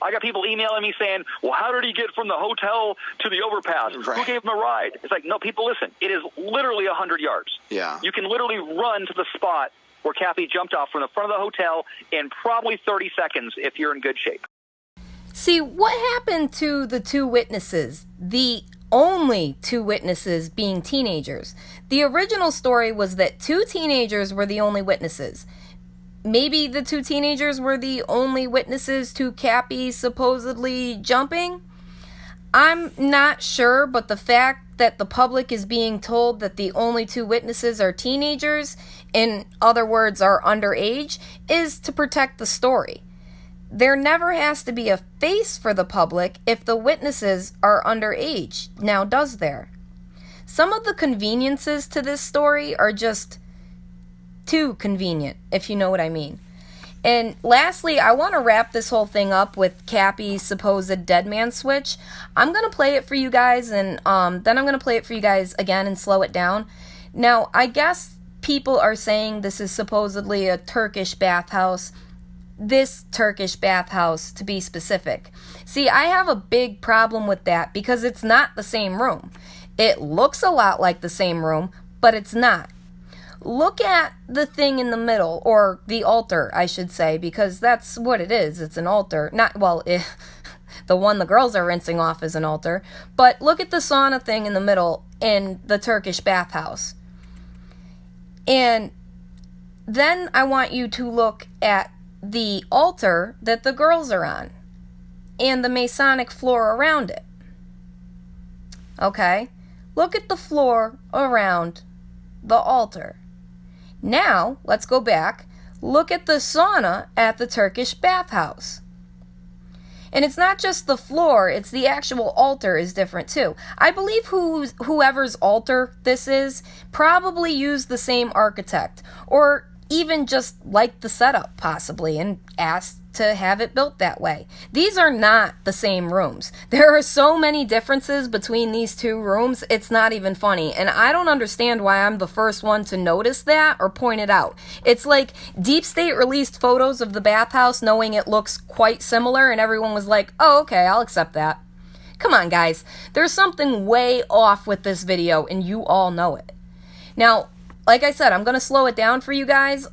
I got people emailing me saying, well, how did he get from the hotel to the overpass? Right. Who gave him a ride? It's like, no, people, listen. It is literally 100 yards. Yeah. You can literally run to the spot where Kappy jumped off from the front of the hotel in probably 30 seconds if you're in good shape. See, what happened to the two witnesses? The only two witnesses being teenagers. The original story was that 2 teenagers were the only witnesses. Maybe the 2 teenagers were the only witnesses to Kappy supposedly jumping? I'm not sure, but the fact that the public is being told that the only 2 witnesses are teenagers, in other words, are underage, is to protect the story. There never has to be a face for the public if the witnesses are underage. Now, does there? Some of the conveniences to this story are just too convenient, if you know what I mean. And lastly, I want to wrap this whole thing up with Kappy's supposed dead man switch. I'm going to play it for you guys, and then I'm going to play it for you guys again and slow it down. Now, I guess people are saying this is supposedly a Turkish bathhouse. This Turkish bathhouse, to be specific. See, I have a big problem with that because it's not the same room. It looks a lot like the same room, but it's not. Look at the thing in the middle, or the altar, I should say, because that's what it is. It's an altar. The one the girls are rinsing off is an altar. But look at the sauna thing in the middle in the Turkish bathhouse. And then I want you to look at the altar that the girls are on and the Masonic floor around it. Okay? Look at the floor around the altar. Now, let's go back. Look at the sauna at the Turkish bathhouse. And it's not just the floor, it's the actual altar is different too. I believe whoever's altar this is probably used the same architect, or even just liked the setup possibly and asked to have it built that way. These are not the same rooms. There are so many differences between these 2 rooms, it's not even funny. And I don't understand why I'm the first one to notice that or point it out. It's like Deep State released photos of the bathhouse knowing it looks quite similar, and everyone was like, oh, okay, I'll accept that. Come on, guys. There's something way off with this video, and you all know it. Now, like I said, I'm going to slow it down for you guys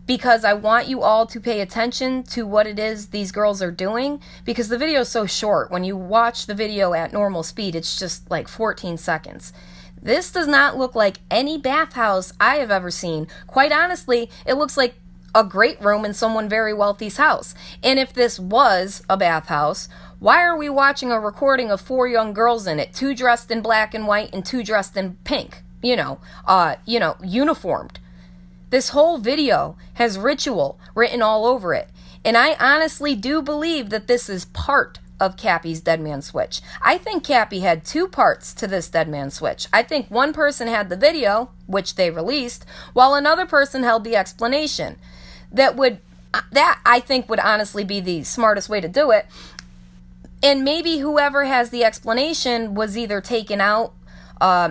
because I want you all to pay attention to what it is these girls are doing, because the video is so short. When you watch the video at normal speed, it's just like 14 seconds. This does not look like any bathhouse I have ever seen. Quite honestly, it looks like a great room in someone very wealthy's house. And if this was a bathhouse, why are we watching a recording of 4 young girls in it, 2 dressed in black and white and 2 dressed in pink? Uniformed. This whole video has ritual written all over it. And I honestly do believe that this is part of Kappy's dead man switch. I think Kappy had 2 parts to this dead man switch. I think one person had the video, which they released, while another person held the explanation. That I think would honestly be the smartest way to do it. And maybe whoever has the explanation was either taken out,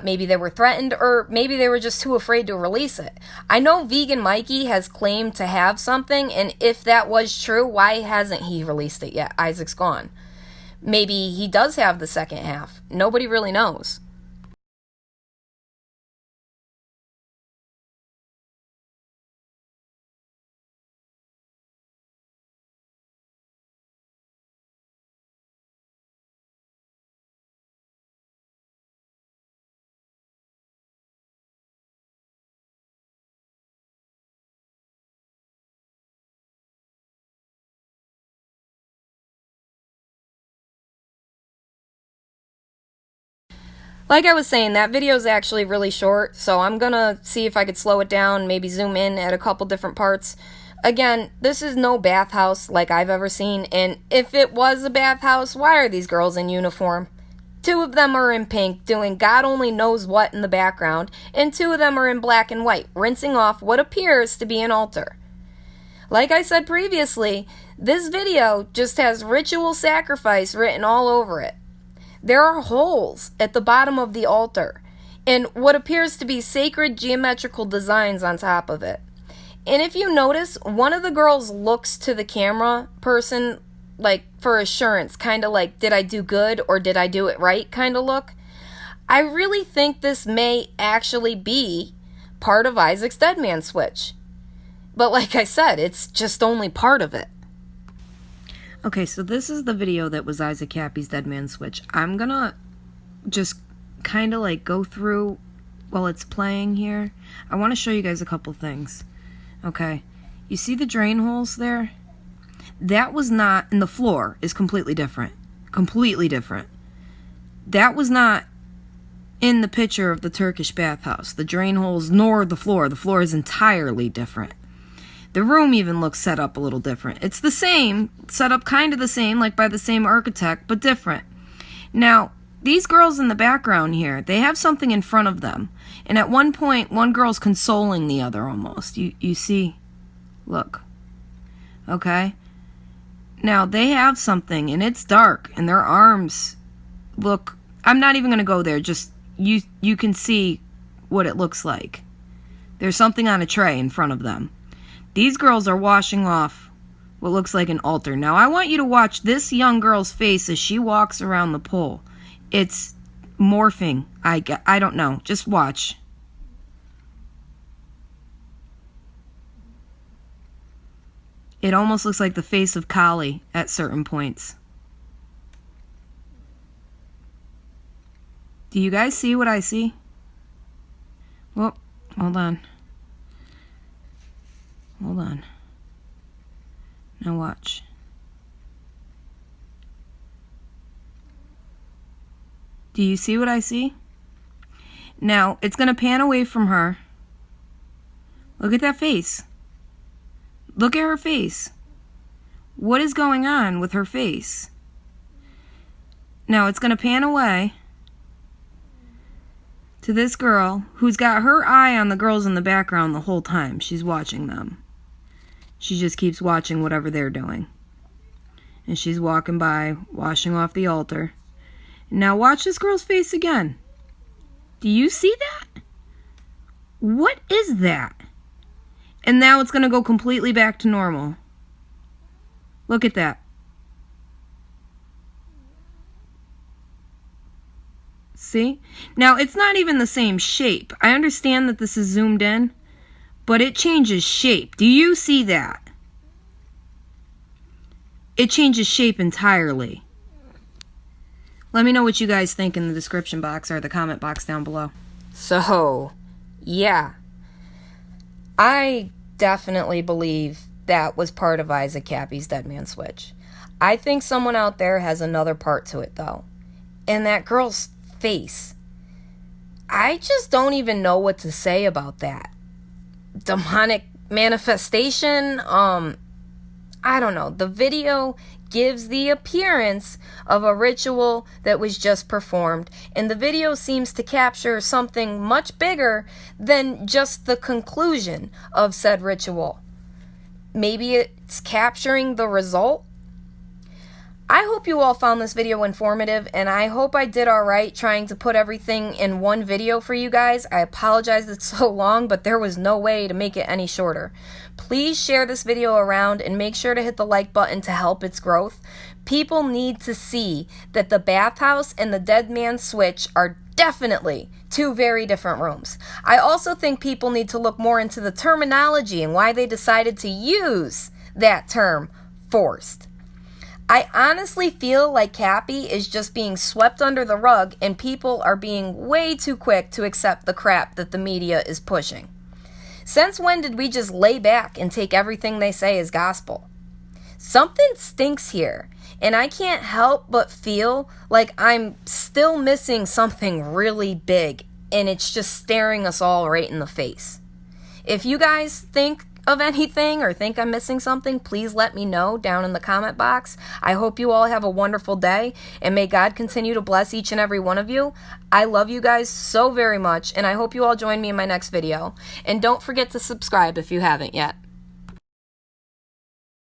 maybe they were threatened, or maybe they were just too afraid to release it. I know Vegan Mikey has claimed to have something, and if that was true, why hasn't he released it yet? Isaac's gone. Maybe he does have the second half. Nobody really knows. Like I was saying, that video is actually really short, so I'm gonna see if I could slow it down, maybe zoom in at a couple different parts. Again, this is no bathhouse like I've ever seen, and if it was a bathhouse, why are these girls in uniform? 2 of them are in pink, doing God only knows what in the background, and 2 of them are in black and white, rinsing off what appears to be an altar. Like I said previously, this video just has ritual sacrifice written all over it. There are holes at the bottom of the altar, and what appears to be sacred geometrical designs on top of it. And if you notice, one of the girls looks to the camera person like for assurance, kind of like, did I do good or did I do it right kind of look. I really think this may actually be part of Isaac's dead man switch. But like I said, it's just only part of it. Okay, so this is the video that was Isaac Kappy's dead man switch. I'm gonna just kind of like go through while it's playing here. I want to show you guys a couple things. Okay, you see the drain holes there? That was not, and the floor is completely different. Completely different. That was not in the picture of the Turkish bathhouse. The drain holes nor the floor. The floor is entirely different. The room even looks set up a little different. It's the same, set up kind of the same, like by the same architect, but different. Now, these girls in the background here, they have something in front of them. And at one point, one girl's consoling the other almost. You see? Look. Okay? Now, they have something, and it's dark, and their arms look... I'm not even going to go there. Just, you can see what it looks like. There's something on a tray in front of them. These girls are washing off what looks like an altar. Now, I want you to watch this young girl's face as she walks around the pole. It's morphing. I don't know. Just watch. It almost looks like the face of Kali at certain points. Do you guys see what I see? Well, hold on. Hold on. Now watch. Do you see what I see? Now, it's going to pan away from her. Look at that face. Look at her face. What is going on with her face? Now, it's going to pan away to this girl who's got her eye on the girls in the background the whole time. She's watching them. She just keeps watching whatever they're doing. And she's walking by, washing off the altar. Now watch this girl's face again. Do you see that? What is that? And now it's going to go completely back to normal. Look at that. See? Now, it's not even the same shape. I understand that this is zoomed in, but it changes shape. Do you see that? It changes shape entirely. Let me know what you guys think in the description box or the comment box down below. So, yeah. I definitely believe that was part of Isaac Kappy's dead man switch. I think someone out there has another part to it, though. And that girl's face. I just don't even know what to say about that. Demonic manifestation? I don't know. The video gives the appearance of a ritual that was just performed, and the video seems to capture something much bigger than just the conclusion of said ritual. Maybe it's capturing the result? I hope you all found this video informative, and I hope I did alright trying to put everything in one video for you guys. I apologize it's so long, but there was no way to make it any shorter. Please share this video around and make sure to hit the like button to help its growth. People need to see that the bathhouse and the dead man switch are definitely 2 very different rooms. I also think people need to look more into the terminology and why they decided to use that term, forced. I honestly feel like Kappy is just being swept under the rug and people are being way too quick to accept the crap that the media is pushing. Since when did we just lay back and take everything they say as gospel? Something stinks here, and I can't help but feel like I'm still missing something really big, and it's just staring us all right in the face. If you guys think of anything or think I'm missing something, please let me know down in the comment box. I hope you all have a wonderful day, and may God continue to bless each and every one of you. I love you guys so very much, and I hope you all join me in my next video. And don't forget to subscribe if you haven't yet.